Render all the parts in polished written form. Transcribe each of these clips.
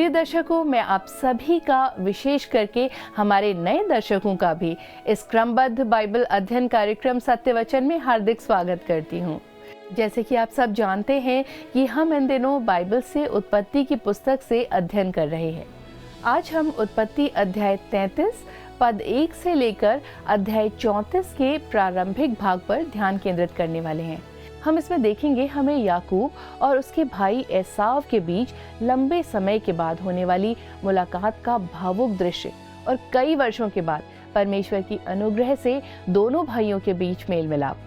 प्रिय दर्शकों, मैं आप सभी का, विशेष करके हमारे नए दर्शकों का भी इस क्रमबद्ध बाइबल अध्ययन कार्यक्रम सत्य वचन में हार्दिक स्वागत करती हूँ। जैसे कि आप सब जानते हैं कि हम इन दिनों बाइबल से उत्पत्ति की पुस्तक से अध्ययन कर रहे हैं। आज हम उत्पत्ति अध्याय 33 पद 1 से लेकर अध्याय 34 के प्रारंभिक भाग पर ध्यान केंद्रित करने वाले हैं। हम इसमें देखेंगे हमें याकूब और उसके भाई एसाव के बीच लंबे समय के बाद होने वाली मुलाकात का भावुक दृश्य और कई वर्षों के बाद परमेश्वर की अनुग्रह से दोनों भाइयों के बीच मेल मिलाप।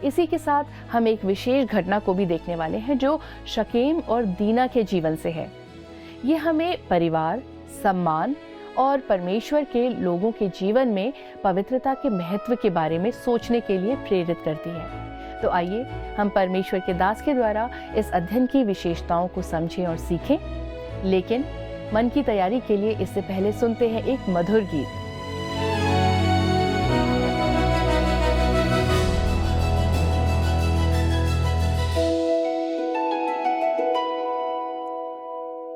इसी के साथ हम एक विशेष घटना को भी देखने वाले हैं जो शकेम और दीना के जीवन से है। ये हमें परिवार, सम्मान और परमेश्वर के लोगों के जीवन में पवित्रता के महत्व के बारे में सोचने के लिए प्रेरित करती है। तो आइए हम परमेश्वर के दास के द्वारा इस अध्ययन की विशेषताओं को समझें और सीखें। लेकिन मन की तैयारी के लिए इससे पहले सुनते हैं एक मधुर गीत।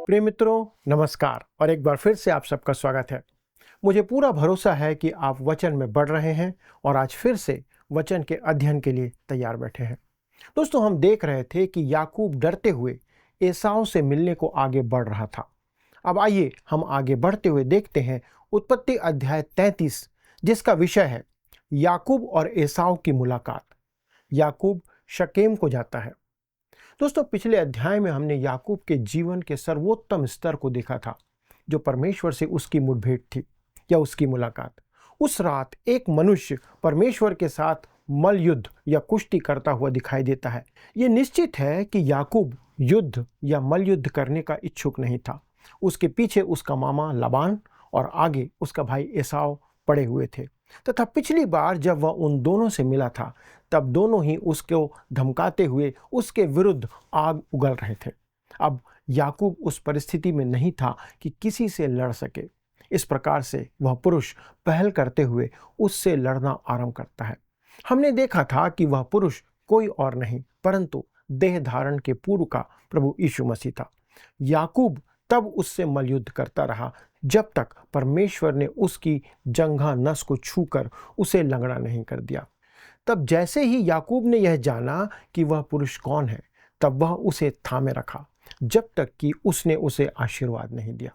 प्रिय मित्रों, नमस्कार और एक बार फिर से आप सबका स्वागत है। मुझे पूरा भरोसा है कि आप वचन में बढ़ रहे हैं और आज फिर से वचन के अध्ययन के लिए तैयार बैठे हैं। दोस्तों, हम देख रहे थे कि याकूब डरते हुए एसाव से मिलने को आगे बढ़ रहा था। अब आइए हम आगे बढ़ते हुए देखते हैं उत्पत्ति अध्याय 33, जिसका विषय है याकूब और एसाव की मुलाकात। याकूब शकेम को जाता है। दोस्तों, पिछले अध्याय में हमने याकूब के जीवन के सर्वोत्तम स्तर को देखा था, जो परमेश्वर से उसकी मुठभेड़ थी या उसकी मुलाकात। उस रात एक मनुष्य परमेश्वर के साथ मल युद्ध या कुश्ती करता हुआ दिखाई देता है। ये निश्चित है कि याकूब युद्ध या मल युद्ध करने का इच्छुक नहीं था। उसके पीछे उसका मामा लाबान और आगे उसका भाई एसाव पड़े हुए थे तथा पिछली बार जब वह उन दोनों से मिला था तब दोनों ही उसको धमकाते हुए उसके विरुद्ध आग उगल रहे थे। अब याकूब उस परिस्थिति में नहीं था कि किसी से लड़ सके। इस प्रकार से वह पुरुष पहल करते हुए उससे लड़ना आरंभ करता है। हमने देखा था कि वह पुरुष कोई और नहीं परंतु देह धारण के पूर्व का प्रभु यीशु मसीह था। याकूब तब उससे मलयुद्ध करता रहा जब तक परमेश्वर ने उसकी जंघा नस को छूकर उसे लंगड़ा नहीं कर दिया। तब जैसे ही याकूब ने यह जाना कि वह पुरुष कौन है, तब वह उसे थामे रखा जब तक कि उसने उसे आशीर्वाद नहीं दिया।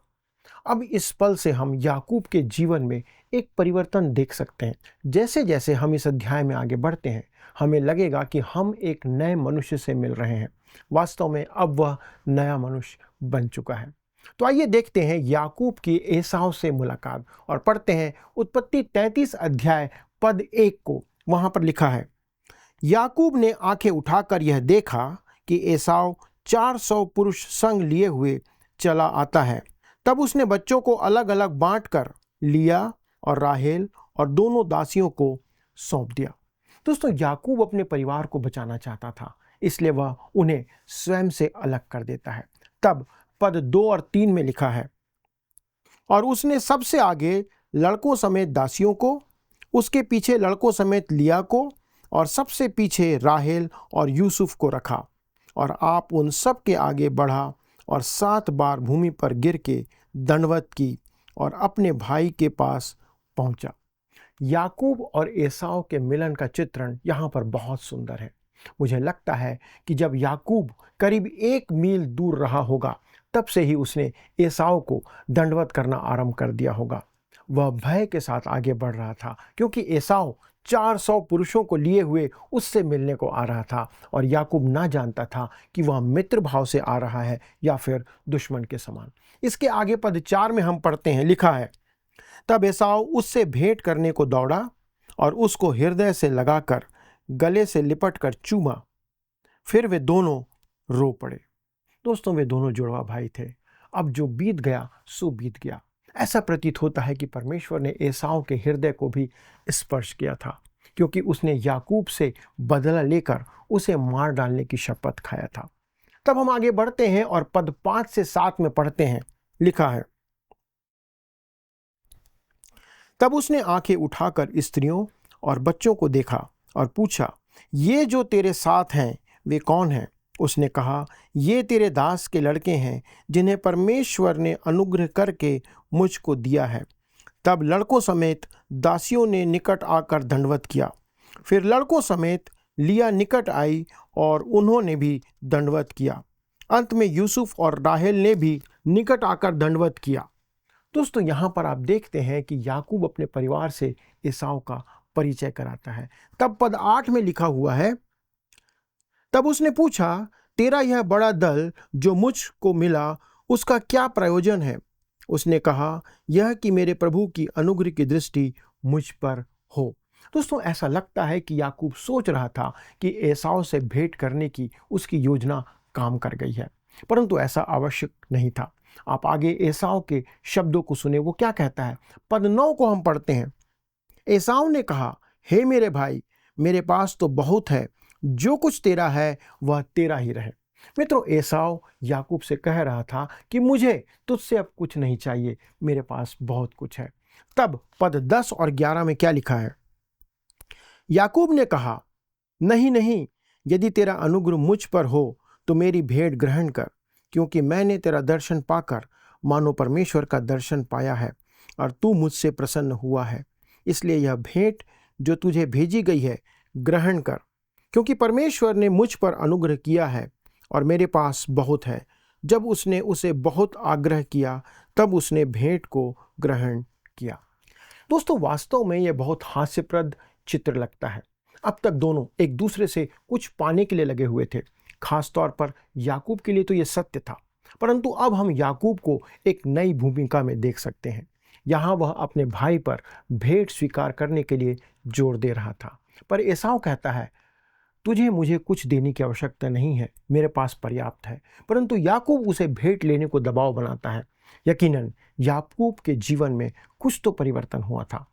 अब इस पल से हम याकूब के जीवन में एक परिवर्तन देख सकते हैं। जैसे जैसे हम इस अध्याय में आगे बढ़ते हैं, हमें लगेगा कि हम एक नए मनुष्य से मिल रहे हैं। वास्तव में अब वह नया मनुष्य बन चुका है। तो आइए देखते हैं याकूब की एसाव से मुलाकात और पढ़ते हैं उत्पत्ति 33 अध्याय पद 1 को। वहां पर लिखा है, याकूब ने आंखें उठाकर यह देखा कि एसाव 400 पुरुष संग लिए हुए चला आता है। तब उसने बच्चों को अलग अलग बांट कर लिया और राहेल और दोनों दासियों को सौंप दिया। दोस्तों, याकूब अपने परिवार को बचाना चाहता था, इसलिए वह उन्हें स्वयं से अलग कर देता है। तब पद 2 और 3 में लिखा है, और उसने सबसे आगे लड़कों समेत दासियों को, उसके पीछे लड़कों समेत लिया को और सबसे पीछे राहेल और यूसुफ को रखा। और आप उन सब के आगे बढ़ा और 7 बार भूमि पर गिर के दंडवत की और अपने भाई के पास पहुंचा। याकूब और एसाव के मिलन का चित्रण यहाँ पर बहुत सुंदर है। मुझे लगता है कि जब याकूब करीब 1 मील दूर रहा होगा, तब से ही उसने एसाव को दंडवत करना आरंभ कर दिया होगा। वह भय के साथ आगे बढ़ रहा था क्योंकि एसाव 400 पुरुषों को लिए हुए उससे मिलने को आ रहा था और याकूब ना जानता था कि वह मित्र भाव से आ रहा है या फिर दुश्मन के समान। इसके आगे पद 4 में हम पढ़ते हैं, लिखा है, तब एसाव उससे भेंट करने को दौड़ा और उसको हृदय से लगाकर गले से लिपट कर चूमा। फिर वे दोनों रो पड़े। दोस्तों, वे दोनों जुड़वा भाई थे। अब जो बीत गया सो बीत गया। ऐसा प्रतीत होता है कि परमेश्वर ने एसाव के हृदय को भी स्पर्श किया था क्योंकि उसने याकूब से बदला लेकर उसे मार डालने की शपथ खाया था। तब हम आगे बढ़ते हैं और पद 5 से 7 में पढ़ते हैं, लिखा है, तब उसने आंखें उठाकर स्त्रियों और बच्चों को देखा और पूछा, ये जो तेरे साथ हैं वे कौन हैं? उसने कहा, ये तेरे दास के लड़के हैं जिन्हें परमेश्वर ने अनुग्रह करके मुझको दिया है। तब लड़कों समेत दासियों ने निकट आकर दंडवत किया। फिर लड़कों समेत लिया निकट आई और उन्होंने भी दंडवत किया। अंत में यूसुफ और राहेल ने भी निकट आकर दंडवत किया। दोस्तों, यहाँ पर आप देखते हैं कि याकूब अपने परिवार से एसाव का परिचय कराता है। तब पद 8 में लिखा हुआ है, तब उसने पूछा, तेरा यह बड़ा दल जो मुझको मिला उसका क्या प्रयोजन है? उसने कहा, यह कि मेरे प्रभु की अनुग्रह की दृष्टि मुझ पर हो। दोस्तों, ऐसा लगता है कि याकूब सोच रहा था कि एसाव से भेंट करने की उसकी योजना काम कर गई है, परंतु ऐसा आवश्यक नहीं था। आप आगे एसाव के शब्दों को सुने, वो क्या कहता है। पद 9 को हम पढ़ते हैं। एसाव ने कहा, हे मेरे भाई, मेरे पास तो बहुत है, जो कुछ तेरा है वह तेरा ही रहे। मित्रों, एसाव याकूब से कह रहा था कि मुझे तुझसे अब कुछ नहीं चाहिए, मेरे पास बहुत कुछ है। तब पद 10 और 11 में क्या लिखा है। याकूब ने कहा, नहीं नहीं, यदि तेरा अनुग्रह मुझ पर हो तो मेरी भेंट ग्रहण कर, क्योंकि मैंने तेरा दर्शन पाकर मानो परमेश्वर का दर्शन पाया है और तू मुझसे प्रसन्न हुआ है। इसलिए यह भेंट जो तुझे भेजी गई है ग्रहण कर, क्योंकि परमेश्वर ने मुझ पर अनुग्रह किया है और मेरे पास बहुत है। जब उसने उसे बहुत आग्रह किया तब उसने भेंट को ग्रहण किया। दोस्तों, वास्तव में यह बहुत हास्यप्रद चित्र लगता है। अब तक दोनों एक दूसरे से कुछ पाने के लिए लगे हुए थे। खास तौर पर याकूब के लिए तो यह सत्य था, परंतु अब हम याकूब को एक नई भूमिका में देख सकते हैं। यहाँ वह अपने भाई पर भेंट स्वीकार करने के लिए जोर दे रहा था, पर एसाव कहता है, तुझे मुझे कुछ देने की आवश्यकता नहीं है, मेरे पास पर्याप्त है। परंतु याकूब उसे भेंट लेने को दबाव बनाता है। यकीनन याकूब के जीवन में कुछ तो परिवर्तन हुआ था।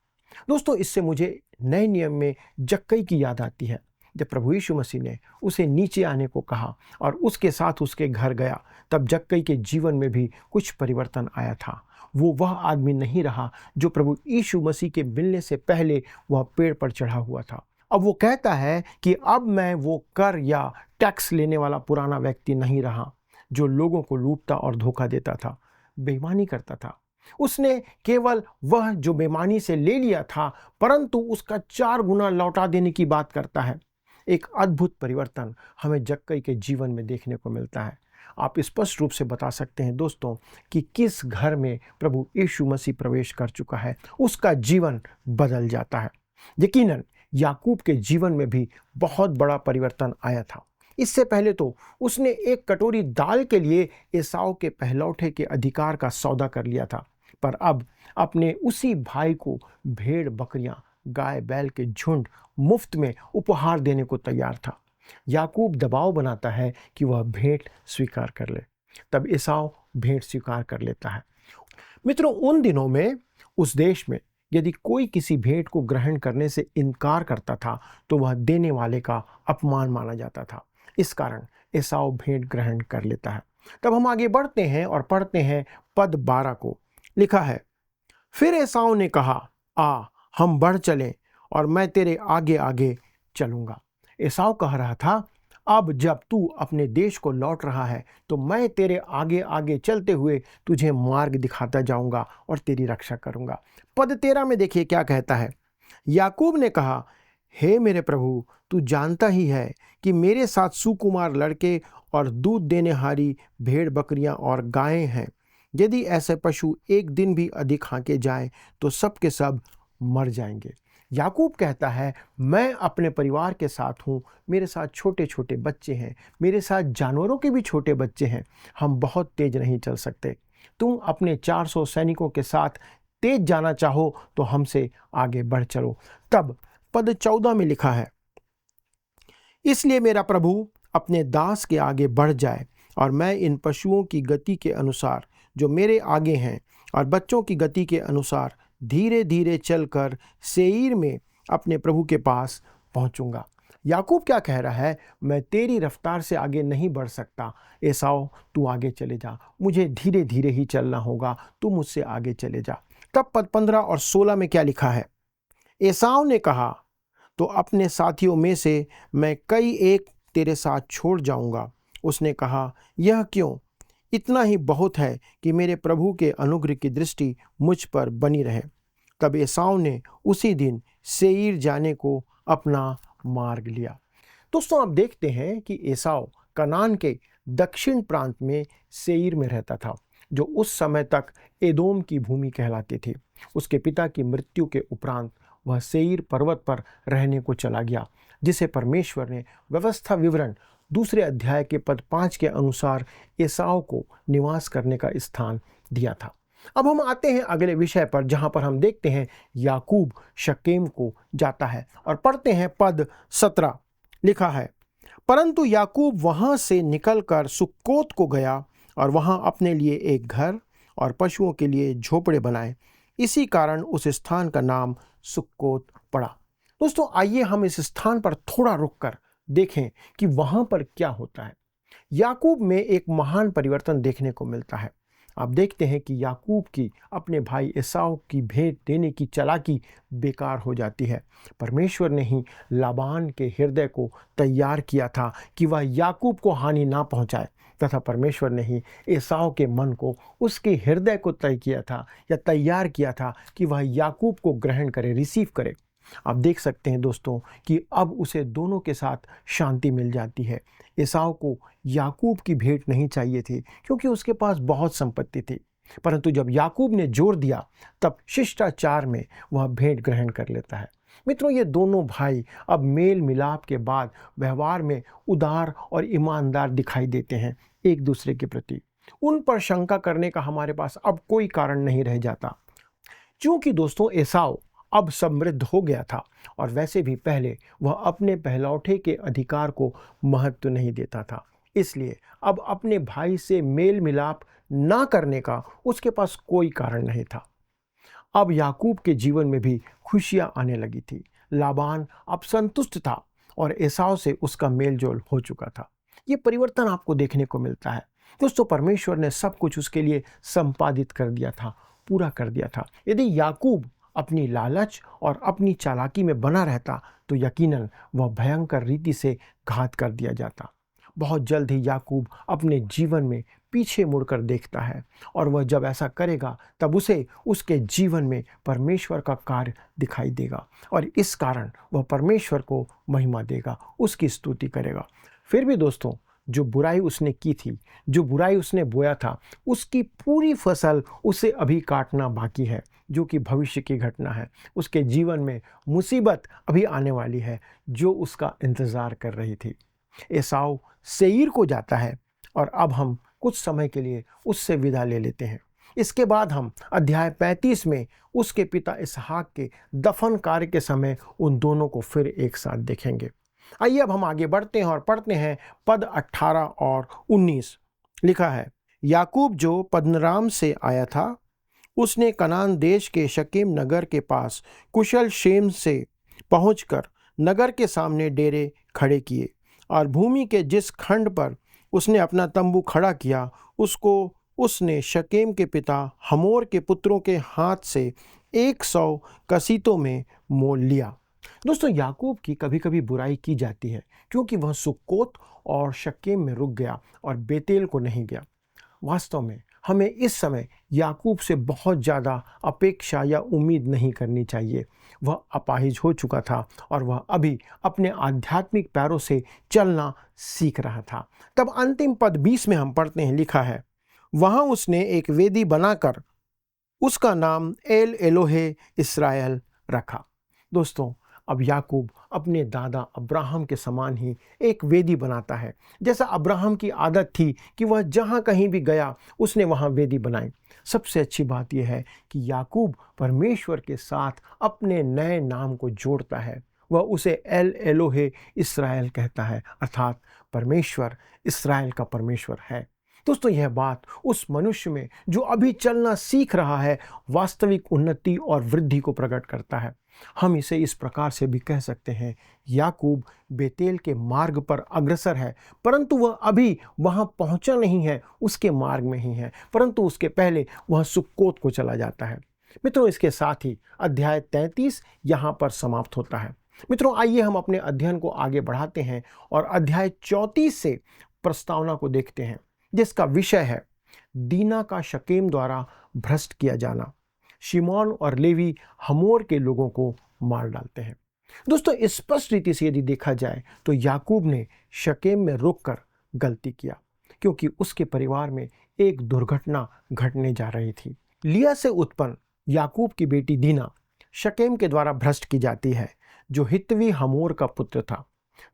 दोस्तों, इससे मुझे नए नियम में जक्कई की याद आती है। जब प्रभु यीशु मसीह ने उसे नीचे आने को कहा और उसके साथ उसके घर गया, तब जक्कई के जीवन में भी कुछ परिवर्तन आया था। वो वह आदमी नहीं रहा जो प्रभु यीशु मसीह के मिलने से पहले वह पेड़ पर चढ़ा हुआ था। अब वो कहता है कि अब मैं वो कर या टैक्स लेने वाला पुराना व्यक्ति नहीं रहा जो लोगों को लूटता और धोखा देता था, बेईमानी करता था। उसने केवल वह जो बेईमानी से ले लिया था, परंतु उसका 4 गुना लौटा देने की बात करता है। एक अद्भुत परिवर्तन हमें जक्कई के जीवन में देखने को मिलता है। आप स्पष्ट रूप से बता सकते हैं दोस्तों कि किस घर में प्रभु यीशु मसीह प्रवेश कर चुका है, उसका जीवन बदल जाता है। यकीनन याकूब के जीवन में भी बहुत बड़ा परिवर्तन आया था। इससे पहले तो उसने एक कटोरी दाल के लिए एसाव के पहलौठे के अधिकार का सौदा कर लिया था, पर अब अपने उसी भाई को भेड़ बकरियां, गाय बैल के झुंड मुफ्त में उपहार देने को तैयार था। याकूब दबाव बनाता है कि वह भेंट स्वीकार कर ले। तब एसाव भेंट स्वीकार कर लेता है। मित्रों, उन दिनों में उस देश में यदि कोई किसी भेंट को ग्रहण करने से इनकार करता था तो वह देने वाले का अपमान माना जाता था। इस कारण एसाव भेंट ग्रहण कर लेता है। तब हम आगे बढ़ते हैं और पढ़ते हैं पद 12 को। लिखा है, फिर एसाव ने कहा, आ हम बढ़ चलें और मैं तेरे आगे आगे चलूंगा। एसाव कह रहा था, अब जब तू अपने देश को लौट रहा है तो मैं तेरे आगे आगे चलते हुए तुझे मार्ग दिखाता जाऊंगा और तेरी रक्षा करूंगा। पद 13 में देखिए क्या कहता है। याकूब ने कहा, हे मेरे प्रभु, तू जानता ही है कि मेरे साथ सुकुमार लड़के और दूध देने हारी भेड़ बकरियां और गायें हैं। यदि ऐसे पशु एक दिन भी अधिक हाँके जाएं तो सब के सब मर जाएंगे। याकूब कहता है, मैं अपने परिवार के साथ हूँ, मेरे साथ छोटे छोटे बच्चे हैं, मेरे साथ जानवरों के भी छोटे बच्चे हैं। हम बहुत तेज नहीं चल सकते। तुम अपने 400 सैनिकों के साथ तेज जाना चाहो तो हमसे आगे बढ़ चलो। तब पद 14 में लिखा है, इसलिए मेरा प्रभु अपने दास के आगे बढ़ जाए और मैं इन पशुओं की गति के अनुसार जो मेरे आगे हैं और बच्चों की गति के अनुसार धीरे धीरे चलकर सेईर में अपने प्रभु के पास पहुंचूंगा। याकूब क्या कह रहा है, मैं तेरी रफ्तार से आगे नहीं बढ़ सकता। एसाव, तू आगे चले जा, मुझे धीरे धीरे ही चलना होगा, तू मुझसे आगे चले जा। तब पद 15 और 16 में क्या लिखा है। एसाव ने कहा, तो अपने साथियों में से मैं कई एक तेरे साथ छोड़ जाऊंगा उसने कहा, यह क्यों? इतना ही बहुत है कि मेरे प्रभु के अनुग्रह की दृष्टि मुझ पर बनी रहे। तब एसाव ने उसी दिन सेईर जाने को अपना मार्ग लिया। दोस्तों, आप देखते हैं कि एसाव कनान के दक्षिण प्रांत में सेईर में रहता था, जो उस समय तक एदोम की भूमि कहलाती थी। उसके पिता की मृत्यु के उपरांत वह सेईर पर्वत पर रहने को चला गया, जिसे परमेश्वर ने व्यवस्था विवरण 2 अध्याय के पद 5 के अनुसार एसाव को निवास करने का स्थान दिया था। अब हम आते हैं अगले विषय पर, जहां पर हम देखते हैं याकूब शकेम को जाता है और पढ़ते हैं पद 17। लिखा है, परंतु याकूब वहां से निकलकर सुक्कोत को गया और वहां अपने लिए एक घर और पशुओं के लिए झोपड़े बनाए। इसी कारण उस स्थान का नाम सुक्कोत पड़ा। दोस्तों, आइए हम इस स्थान पर थोड़ा रुककर देखें कि वहां पर क्या होता है। याकूब में एक महान परिवर्तन देखने को मिलता है। आप देखते हैं कि याकूब की अपने भाई एसाव की भेंट देने की चालाकी बेकार हो जाती है। परमेश्वर ने ही लाबान के हृदय को तैयार किया था कि वह याकूब को हानि ना पहुंचाए, तथा परमेश्वर ने ही एसाव के मन को, उसके हृदय को तय किया था या तैयार किया था कि वह याकूब को ग्रहण करे, रिसीव करे। आप देख सकते हैं दोस्तों कि अब उसे दोनों के साथ शांति मिल जाती है। एसाव को याकूब की भेंट नहीं चाहिए थी, क्योंकि उसके पास बहुत संपत्ति थी, परंतु जब याकूब ने जोर दिया तब शिष्टाचार में वह भेंट ग्रहण कर लेता है। मित्रों, ये दोनों भाई अब मेल मिलाप के बाद व्यवहार में उदार और ईमानदार दिखाई देते हैं एक दूसरे के प्रति। उन पर शंका करने का हमारे पास अब कोई कारण नहीं रह जाता, क्योंकि दोस्तों एसाव अब समृद्ध हो गया था और वैसे भी पहले वह अपने पहलौठे के अधिकार को महत्व नहीं देता था। इसलिए अब अपने भाई से मेल मिलाप ना करने का उसके पास कोई कारण नहीं था। अब याकूब के जीवन में भी खुशियां आने लगी थी। लाबान अब संतुष्ट था और एसाव से उसका मेलजोल हो चुका था। ये परिवर्तन आपको देखने को मिलता है। दोस्तों, परमेश्वर ने सब कुछ उसके लिए संपादित कर दिया था, पूरा कर दिया था। यदि याकूब अपनी लालच और अपनी चालाकी में बना रहता तो यकीनन वह भयंकर रीति से घात कर दिया जाता। बहुत जल्द ही याकूब अपने जीवन में पीछे मुड़कर देखता है और वह जब ऐसा करेगा तब उसे उसके जीवन में परमेश्वर का कार्य दिखाई देगा और इस कारण वह परमेश्वर को महिमा देगा, उसकी स्तुति करेगा। फिर भी दोस्तों, जो बुराई उसने की थी, जो बुराई उसने बोया था, उसकी पूरी फसल उसे अभी काटना बाकी है, जो कि भविष्य की घटना है। उसके जीवन में मुसीबत अभी आने वाली है जो उसका इंतज़ार कर रही थी। एसाव सेईर को जाता है और अब हम कुछ समय के लिए उससे विदा ले लेते हैं। इसके बाद हम अध्याय 35 में उसके पिता इसहाक के दफन कार्य के समय उन दोनों को फिर एक साथ देखेंगे। आइए अब हम आगे बढ़ते हैं और पढ़ते हैं पद 18 और 19। लिखा है, याकूब जो पद्दनराम से आया था, उसने कनान देश के शकेम नगर के पास कुशल क्षेम से पहुंचकर नगर के सामने डेरे खड़े किए और भूमि के जिस खंड पर उसने अपना तंबू खड़ा किया उसको उसने शकेम के पिता हमोर के पुत्रों के हाथ से 100 कसीतों में मोल लिया। दोस्तों, याकूब की कभी कभी बुराई की जाती है क्योंकि वह सुक्कोत और शकेम में रुक गया और बेतेल को नहीं गया। वास्तव में हमें इस समय याकूब से बहुत ज़्यादा अपेक्षा या उम्मीद नहीं करनी चाहिए। वह अपाहिज हो चुका था और वह अभी अपने आध्यात्मिक पैरों से चलना सीख रहा था। तब अंतिम पद 20 में हम पढ़ते हैं, लिखा है, वहाँ उसने एक वेदी बनाकर उसका नाम एल एलोहे इस्राएल रखा। दोस्तों, अब याकूब अपने दादा अब्राहम के समान ही एक वेदी बनाता है। जैसा अब्राहम की आदत थी कि वह जहाँ कहीं भी गया उसने वहाँ वेदी बनाई। सबसे अच्छी बात यह है कि याकूब परमेश्वर के साथ अपने नए नाम को जोड़ता है। वह उसे एल एलोहे इस्राएल कहता है, अर्थात परमेश्वर इस्राएल का परमेश्वर है। दोस्तों, यह बात उस मनुष्य में जो अभी चलना सीख रहा है वास्तविक उन्नति और वृद्धि को प्रकट करता है। हम इसे इस प्रकार से भी कह सकते हैं, याकूब बेतेल के मार्ग पर अग्रसर है, परंतु वह अभी वहां पहुंचा नहीं है, उसके मार्ग में ही है, परंतु उसके पहले वह सुक्कोत को चला जाता है। मित्रों, इसके साथ ही अध्याय 33 यहाँ पर समाप्त होता है। मित्रों, आइए हम अपने अध्ययन को आगे बढ़ाते हैं और अध्याय 34 से प्रस्तावना को देखते हैं जिसका विषय है दीना का शकेम द्वारा भ्रष्ट किया जाना। शिमोन और लेवी हमोर के लोगों को मार डालते हैं। दोस्तों, स्पष्ट रीति से यदि देखा जाए तो याकूब ने शकेम में रुककर गलती किया, क्योंकि उसके परिवार में एक दुर्घटना घटने जा रही थी। लिया से उत्पन्न याकूब की बेटी दीना शकेम के द्वारा भ्रष्ट की जाती है, जो हित्वी हमोर का पुत्र था।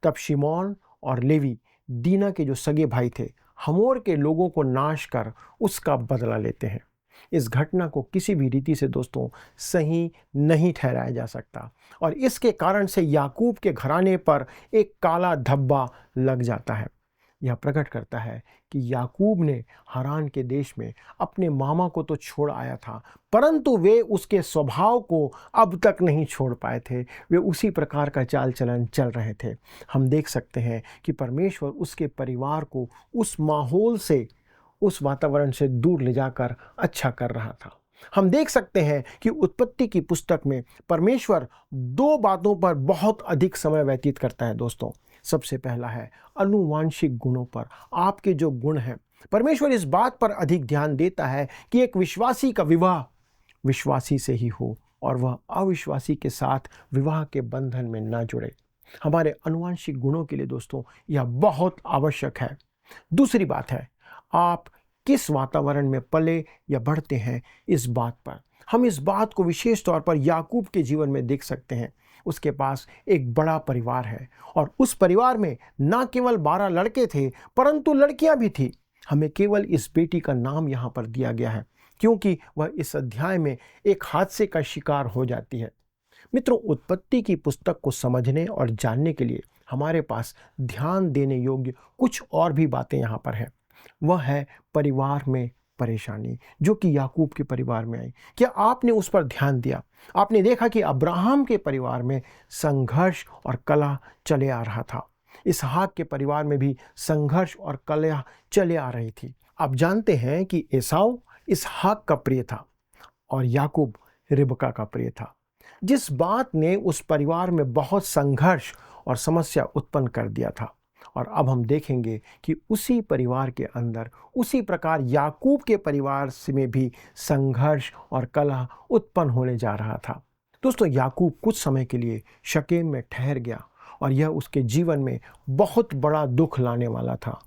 तब शिमोन और लेवी दीना के जो सगे भाई थे हमोर के लोगों को नाश कर उसका बदला लेते हैं। इस घटना को किसी भी रीति से दोस्तों सही नहीं ठहराया जा सकता, और इसके कारण से याकूब के घराने पर एक काला धब्बा लग जाता है। यह प्रकट करता है कि याकूब ने हारान के देश में अपने मामा को तो छोड़ आया था, परंतु वे उसके स्वभाव को अब तक नहीं छोड़ पाए थे। वे उसी प्रकार का चाल चलन चल रहे थे। हम देख सकते हैं कि परमेश्वर उसके परिवार को उस माहौल से, उस वातावरण से दूर ले जाकर अच्छा कर रहा था। हम देख सकते हैं कि उत्पत्ति की पुस्तक में परमेश्वर दो बातों पर बहुत अधिक समय व्यतीत करता है दोस्तों। सबसे पहला है आनुवांशिक गुणों पर। आपके जो गुण हैं, परमेश्वर इस बात पर अधिक ध्यान देता है कि एक विश्वासी का विवाह विश्वासी से ही हो और वह अविश्वासी के साथ विवाह के बंधन में न जुड़े। हमारे आनुवांशिक गुणों के लिए दोस्तों यह बहुत आवश्यक है। दूसरी बात है, आप किस वातावरण में पले या बढ़ते हैं, इस बात पर। हम इस बात को विशेष तौर पर याकूब के जीवन में देख सकते हैं। उसके पास एक बड़ा परिवार है और उस परिवार में न केवल 12 लड़के थे परंतु लड़कियां भी थी। हमें केवल इस बेटी का नाम यहाँ पर दिया गया है क्योंकि वह इस अध्याय में एक हादसे का शिकार हो जाती है। मित्रों, उत्पत्ति की पुस्तक को समझने और जानने के लिए हमारे पास ध्यान देने योग्य कुछ और भी बातें यहाँ पर हैं। वह है परिवार में परेशानी जो कि याकूब के परिवार में आई। क्या आपने उस पर ध्यान दिया? आपने देखा कि अब्राहम के परिवार में संघर्ष और कलह चले आ रहा था। इसहाक के परिवार में भी संघर्ष और कलह चले आ रही थी। आप जानते हैं कि एसाव इसहाक का प्रिय था और याकूब रिबका का प्रिय था, जिस बात ने उस परिवार में बहुत संघर्ष और समस्या उत्पन्न कर दिया था। और अब हम देखेंगे कि उसी परिवार के अंदर उसी प्रकार याकूब के परिवार से में भी संघर्ष और कलह उत्पन्न होने जा रहा था। दोस्तों, याकूब कुछ समय के लिए शकेम में ठहर गया और यह उसके जीवन में बहुत बड़ा दुख लाने वाला था।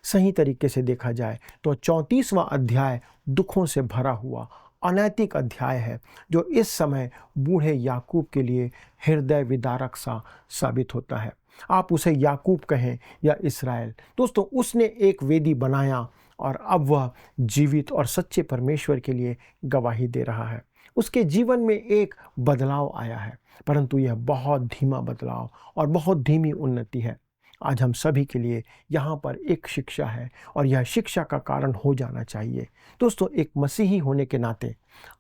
सही तरीके से देखा जाए तो 34वां अध्याय दुखों से भरा हुआ अनैतिक अध्याय है, जो इस समय बूढ़े याकूब के लिए हृदय विदारक सा साबित होता है। आप उसे याकूब कहें या इस्राएल। दोस्तों, उसने एक वेदी बनाया और अब वह जीवित और सच्चे परमेश्वर के लिए गवाही दे रहा है। उसके जीवन में एक बदलाव आया है, परंतु यह बहुत धीमा बदलाव और बहुत धीमी उन्नति है। आज हम सभी के लिए यहाँ पर एक शिक्षा है और यह शिक्षा का कारण हो जाना चाहिए। दोस्तों, एक मसीही होने के नाते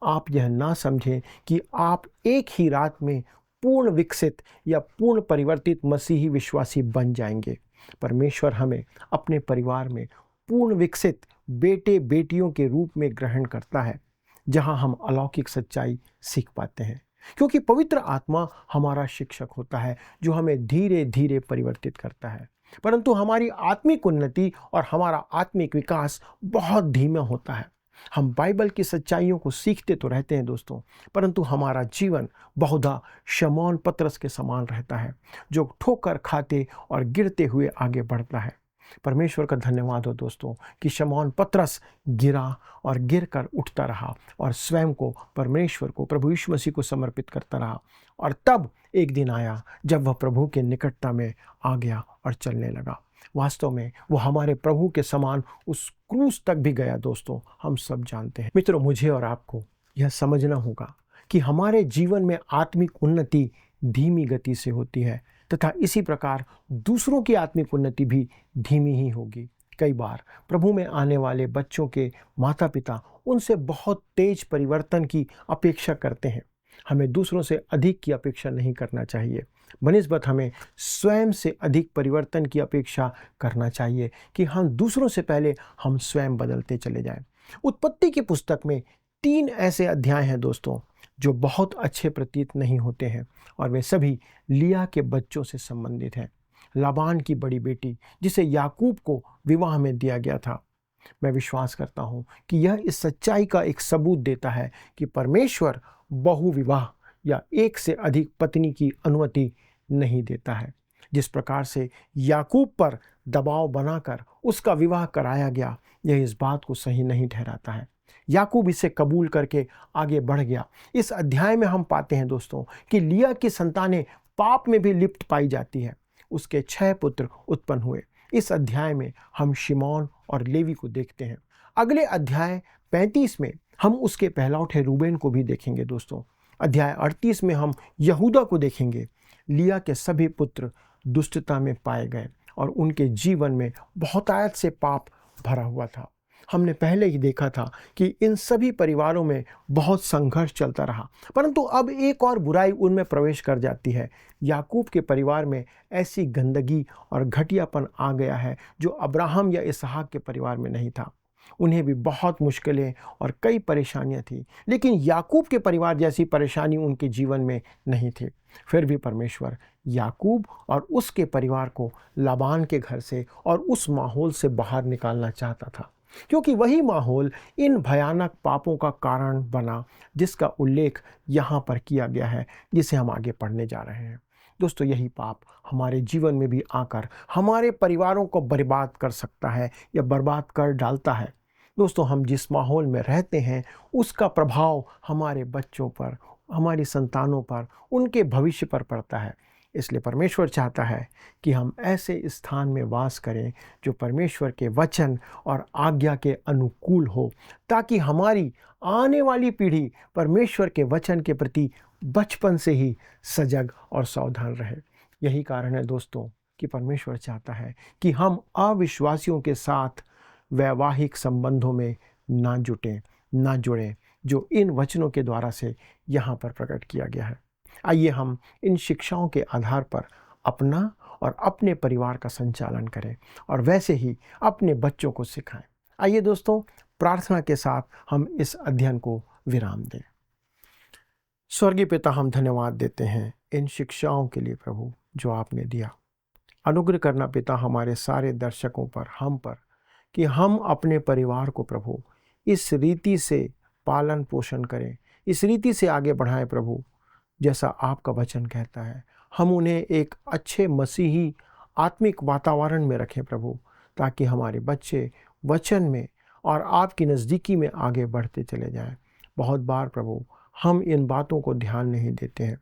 आप यह ना समझें कि आप एक ही रात में पूर्ण विकसित या पूर्ण परिवर्तित मसीही विश्वासी बन जाएंगे। परमेश्वर हमें अपने परिवार में पूर्ण विकसित बेटे बेटियों के रूप में ग्रहण करता है, जहां हम अलौकिक सच्चाई सीख पाते हैं, क्योंकि पवित्र आत्मा हमारा शिक्षक होता है जो हमें धीरे धीरे परिवर्तित करता है। परंतु हमारी आत्मिक उन्नति और हमारा आत्मिक विकास बहुत धीमा होता है। हम बाइबल की सच्चाइयों को सीखते तो रहते हैं दोस्तों, परंतु हमारा जीवन बहुधा शमौन पतरस के समान रहता है, जो ठोकर खाते और गिरते हुए आगे बढ़ता है। परमेश्वर का धन्यवाद हो दोस्तों कि शमौन पतरस गिरा और गिर कर उठता रहा और स्वयं को परमेश्वर को, प्रभु यीशु मसीह को समर्पित करता रहा। और तब एक दिन आया जब वह प्रभु के निकटता में आ गया और चलने लगा। वास्तव में वो हमारे प्रभु के समान उस क्रूस तक भी गया। दोस्तों, हम सब जानते हैं। मित्रों, मुझे और आपको यह समझना होगा कि हमारे जीवन में आत्मिक उन्नति धीमी गति से होती है तथा इसी प्रकार दूसरों की आत्मिक उन्नति भी धीमी ही होगी। कई बार प्रभु में आने वाले बच्चों के माता पिता उनसे बहुत तेज परिवर्तन की अपेक्षा करते हैं। हमें दूसरों से अधिक की अपेक्षा नहीं करना चाहिए, बनिस्बत हमें स्वयं से अधिक परिवर्तन की अपेक्षा करना चाहिए कि हम दूसरों से पहले हम स्वयं बदलते चले जाएं। उत्पत्ति की पुस्तक में 3 ऐसे अध्याय हैं दोस्तों जो बहुत अच्छे प्रतीत नहीं होते हैं और वे सभी लिया के बच्चों से संबंधित हैं। लाबान की बड़ी बेटी जिसे याकूब को विवाह में दिया गया था। मैं विश्वास करता हूँ कि यह इस सच्चाई का एक सबूत देता है कि परमेश्वर बहुविवाह या एक से अधिक पत्नी की अनुमति नहीं देता है। जिस प्रकार से याकूब पर दबाव बनाकर उसका विवाह कराया गया, यह इस बात को सही नहीं ठहराता है। याकूब इसे कबूल करके आगे बढ़ गया। इस अध्याय में हम पाते हैं दोस्तों कि लिया की संतानें पाप में भी लिप्त पाई जाती है। उसके 6 पुत्र उत्पन्न हुए। इस अध्याय में हम शिमोन और लेवी को देखते हैं। अगले अध्याय 35 में हम उसके पहलौठे रूबेन को भी देखेंगे दोस्तों। अध्याय 38 में हम यहूदा को देखेंगे। लिया के सभी पुत्र दुष्टता में पाए गए और उनके जीवन में बहुतायत से पाप भरा हुआ था। हमने पहले ही देखा था कि इन सभी परिवारों में बहुत संघर्ष चलता रहा, परंतु अब एक और बुराई उनमें प्रवेश कर जाती है। याकूब के परिवार में ऐसी गंदगी और घटियापन आ गया है जो अब्राहम या इसहाक के परिवार में नहीं था। उन्हें भी बहुत मुश्किलें और कई परेशानियां थी, लेकिन याकूब के परिवार जैसी परेशानी उनके जीवन में नहीं थी। फिर भी परमेश्वर याकूब और उसके परिवार को लाबान के घर से और उस माहौल से बाहर निकालना चाहता था, क्योंकि वही माहौल इन भयानक पापों का कारण बना जिसका उल्लेख यहाँ पर किया गया है, जिसे हम आगे पढ़ने जा रहे हैं। दोस्तों, यही पाप हमारे जीवन में भी आकर हमारे परिवारों को बर्बाद कर सकता है या बर्बाद कर डालता है। दोस्तों, हम जिस माहौल में रहते हैं उसका प्रभाव हमारे बच्चों पर, हमारी संतानों पर, उनके भविष्य पर पड़ता है। इसलिए परमेश्वर चाहता है कि हम ऐसे स्थान में वास करें जो परमेश्वर के वचन और आज्ञा के अनुकूल हो, ताकि हमारी आने वाली पीढ़ी परमेश्वर के वचन के प्रति बचपन से ही सजग और सावधान रहे। यही कारण है दोस्तों कि परमेश्वर चाहता है कि हम अविश्वासियों के साथ वैवाहिक संबंधों में ना जुड़ें, जो इन वचनों के द्वारा से यहाँ पर प्रकट किया गया है। आइए हम इन शिक्षाओं के आधार पर अपना और अपने परिवार का संचालन करें और वैसे ही अपने बच्चों को सिखाएं। आइए दोस्तों, प्रार्थना के साथ हम इस अध्ययन को विराम दें। स्वर्गीय पिता, हम धन्यवाद देते हैं इन शिक्षाओं के लिए प्रभु जो आपने दिया। अनुग्रह करना पिता हमारे सारे दर्शकों पर, हम पर, कि हम अपने परिवार को प्रभु इस रीति से पालन पोषण करें, इस रीति से आगे बढ़ाएं प्रभु जैसा आपका वचन कहता है। हम उन्हें एक अच्छे मसीही आत्मिक वातावरण में रखें प्रभु, ताकि हमारे बच्चे वचन में और आपकी नज़दीकी में आगे बढ़ते चले जाएं। बहुत बार प्रभु हम इन बातों को ध्यान नहीं देते हैं।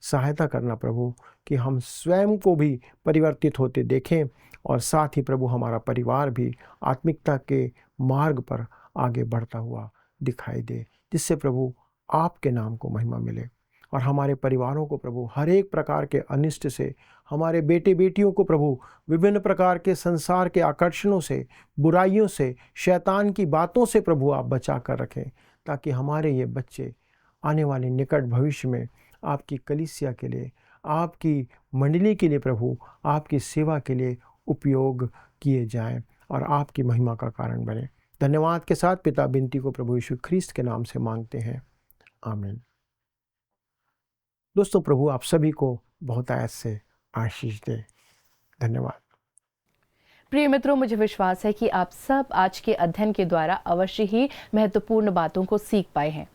सहायता करना प्रभु कि हम स्वयं को भी परिवर्तित होते देखें और साथ ही प्रभु हमारा परिवार भी आत्मिकता के मार्ग पर आगे बढ़ता हुआ दिखाई दे, जिससे प्रभु आपके नाम को महिमा मिले और हमारे परिवारों को प्रभु हर एक प्रकार के अनिष्ट से, हमारे बेटे बेटियों को प्रभु विभिन्न प्रकार के संसार के आकर्षणों से, बुराइयों से, शैतान की बातों से प्रभु आप बचा कर रखें, ताकि हमारे ये बच्चे आने वाले निकट भविष्य में आपकी कलीसिया के लिए, आपकी मंडली के लिए प्रभु, आपकी सेवा के लिए उपयोग किए जाएं और आपकी महिमा का कारण बने। धन्यवाद के साथ पिता विनती को प्रभु यीशु ख्रीस्त के नाम से मांगते हैं, आमीन। दोस्तों, प्रभु आप सभी को बहुतायत से आशीष दे। धन्यवाद। प्रिय मित्रों, मुझे विश्वास है कि आप सब आज के अध्ययन के द्वारा अवश्य ही महत्वपूर्ण बातों को सीख पाए हैं।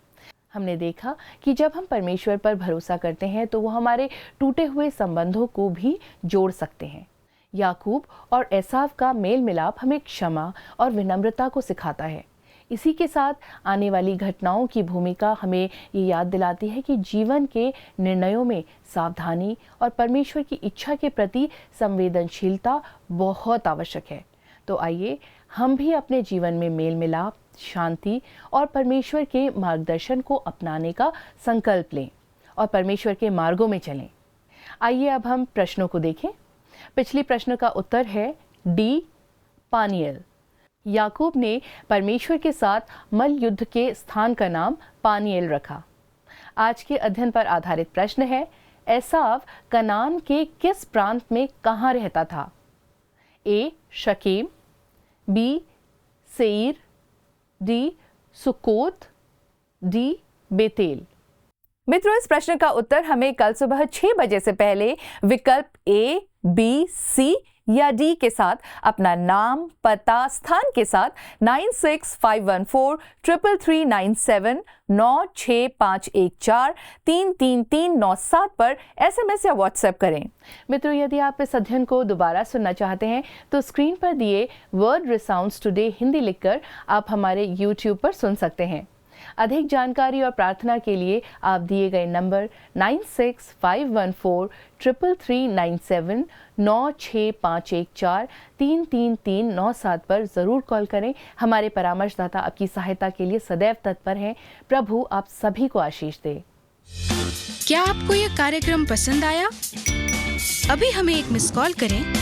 हमने देखा कि जब हम परमेश्वर पर भरोसा करते हैं तो वो हमारे टूटे हुए संबंधों को भी जोड़ सकते हैं। याकूब और एसाव का मेल मिलाप हमें क्षमा और विनम्रता को सिखाता है। इसी के साथ आने वाली घटनाओं की भूमिका हमें ये याद दिलाती है कि जीवन के निर्णयों में सावधानी और परमेश्वर की इच्छा के प्रति संवेदनशीलता बहुत आवश्यक है। तो आइए हम भी अपने जीवन में मेल मिलाप, शांति और परमेश्वर के मार्गदर्शन को अपनाने का संकल्प लें और परमेश्वर के मार्गों में चलें। आइए अब हम प्रश्नों को देखें। पिछली प्रश्न का उत्तर है डी, पानियल। याकूब ने परमेश्वर के साथ मल युद्ध के स्थान का नाम पानियल रखा। आज के अध्ययन पर आधारित प्रश्न है, एसाव कनान के किस प्रांत में कहाँ रहता था? A, Shechem, B, Seir, D, Succoth, D, Bethel. मित्रों, इस प्रश्न का उत्तर हमें कल सुबह 6 बजे से पहले विकल्प A, B, C या D के साथ अपना नाम, पता, स्थान के साथ 9651433397 96514333397 पर SMS या WhatsApp करें। मित्रों, यदि आप इस अध्ययन को दोबारा सुनना चाहते हैं तो स्क्रीन पर दिए वर्ड रिसाउंड्स टुडे हिंदी लिखकर आप हमारे YouTube पर सुन सकते हैं। अधिक जानकारी और प्रार्थना के लिए आप दिए गए नंबर 9651433397 96514333397 पर ज़रूर कॉल करें। हमारे परामर्शदाता आपकी सहायता के लिए सदैव तत्पर हैं। प्रभु आप सभी को आशीष दे। क्या आपको यह कार्यक्रम पसंद आया? अभी हमें एक मिस कॉल करें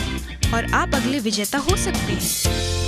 और आप अगले विजेता हो सकते हैं।